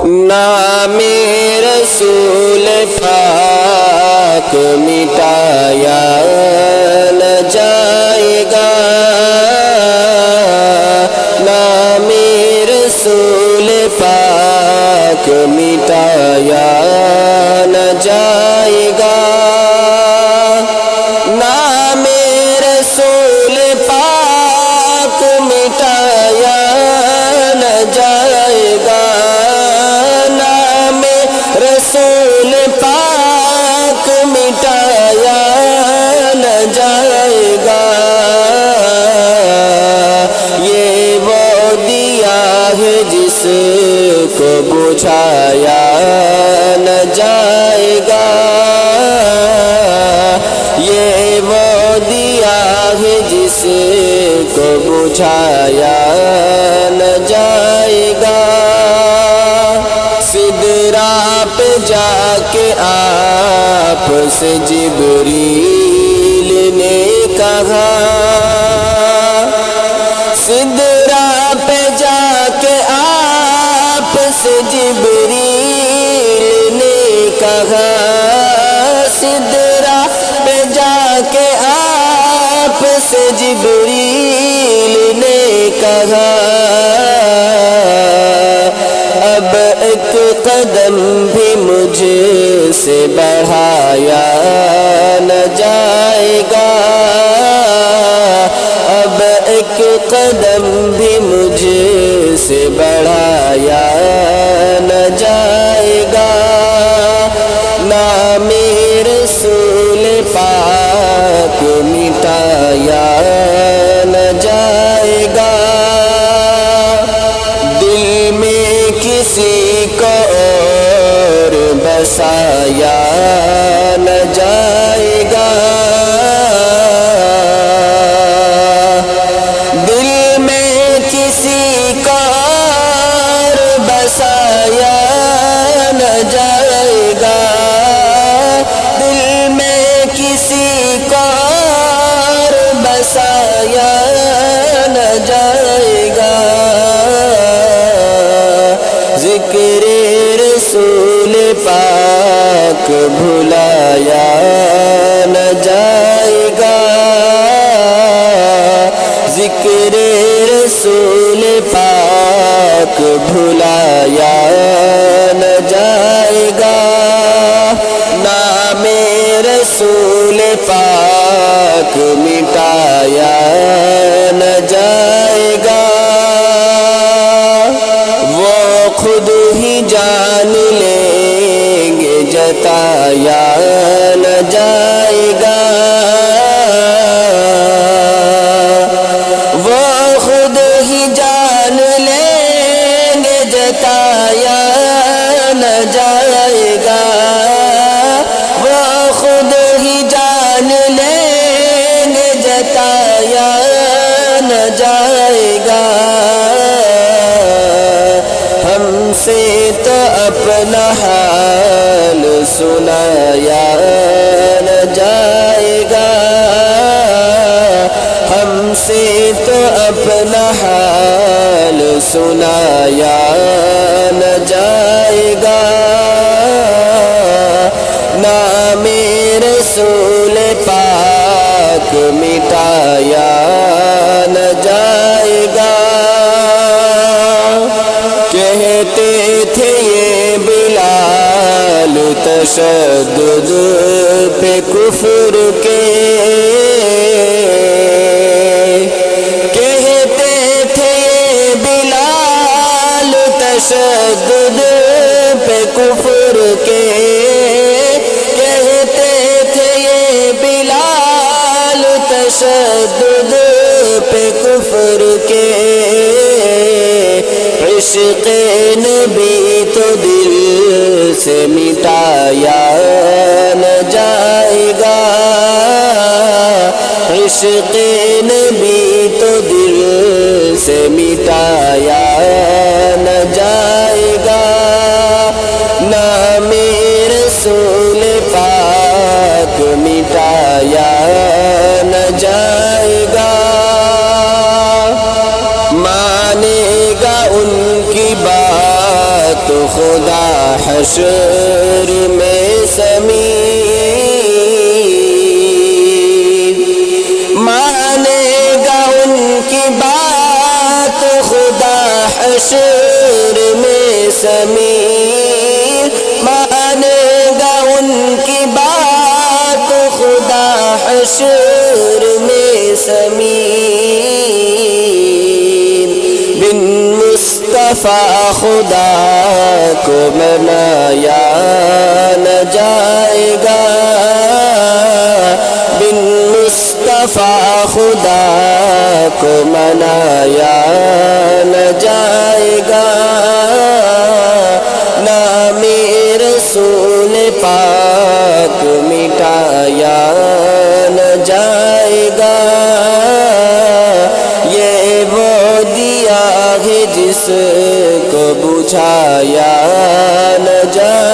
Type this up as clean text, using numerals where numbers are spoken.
نام رسول پاک مٹایا نہ جائے گا، نام رسول پاک مٹایا نہ جائے گا، نام رسول پاک مٹایا نہ جائے گا، نام رسول پاک مٹایا نہ جائے گا، یہ وہ دیا ہے جس کو بجھایا نہ جائے گا، یہ وہ دیا ہے جس کو بجھایا نہ جائے گا، سدرا پہ جا کے آپ سے جبریل نے کہا، سدرا پہ جا کے آپ سے جبریل نے کہا، سدرا پہ جا کے آپ سے جبریل نے کہا، اب ایک قدم بھی مجھ سے بڑھایا نہ جائے گا، اب ایک قدم بھی مجھ سے بڑھایا نہ جائے گا، نام رسول پاک مٹایا نہ جائے گا، دل میں کسی کو اور بسایا نہ جائے گا، دل میں کسی کو اور بسایا نہ جائے گا، دل میں کسی کو اور بسایا نہ جائے گا، ذکر رسول پاک بھلایا نہ جائے گا، ذکر رسول پاک بھلایا نہ جائے گا، نام رسول پاک مٹایا نہ جائے گا، وہ خود ہی جان لیں گے جتایا نہ جائے گا، وہ خود ہی جان لیں گے جتایا نہ جائے گا، وہ خود ہی جان لیں گے جتایا نہ جائے گا، ہم سے تو اپنا حال سنایا نہ جائے گا، ہم سے تو اپنا حال سنایا نہ جائے گا، نام رسول پاک مٹایا نہ جائے گا، کہتے تھے یہ بلال تشدد پہ کفر کے، کہتے تھے یہ بلال تشدد پہ کفر کے، کہتے تھے یہ بلال تشدد پہ کفر کے، عشق نبی تو دل سے مٹایا نہ جائے گا، عشق نبی تو دل سے مٹایا نہ جائے گا، نام رسول پاک مٹایا نہ جائے گا، مانے گا ان کی بات تو خدا حشر میں سمیر مانے گا ان کی بات خدا حشر میں سمیر مانے گا ان کی بات خدا حشر میں سمیر بن مصطفیٰ خدا کو منایا نہ جائے گا بن مصطفیٰ خدا کو منایا نہ جائے گا نام رسول پاک مٹایا نہ جائے گا یہ وہ دیا ہے جس کو بجھایا نہ جائے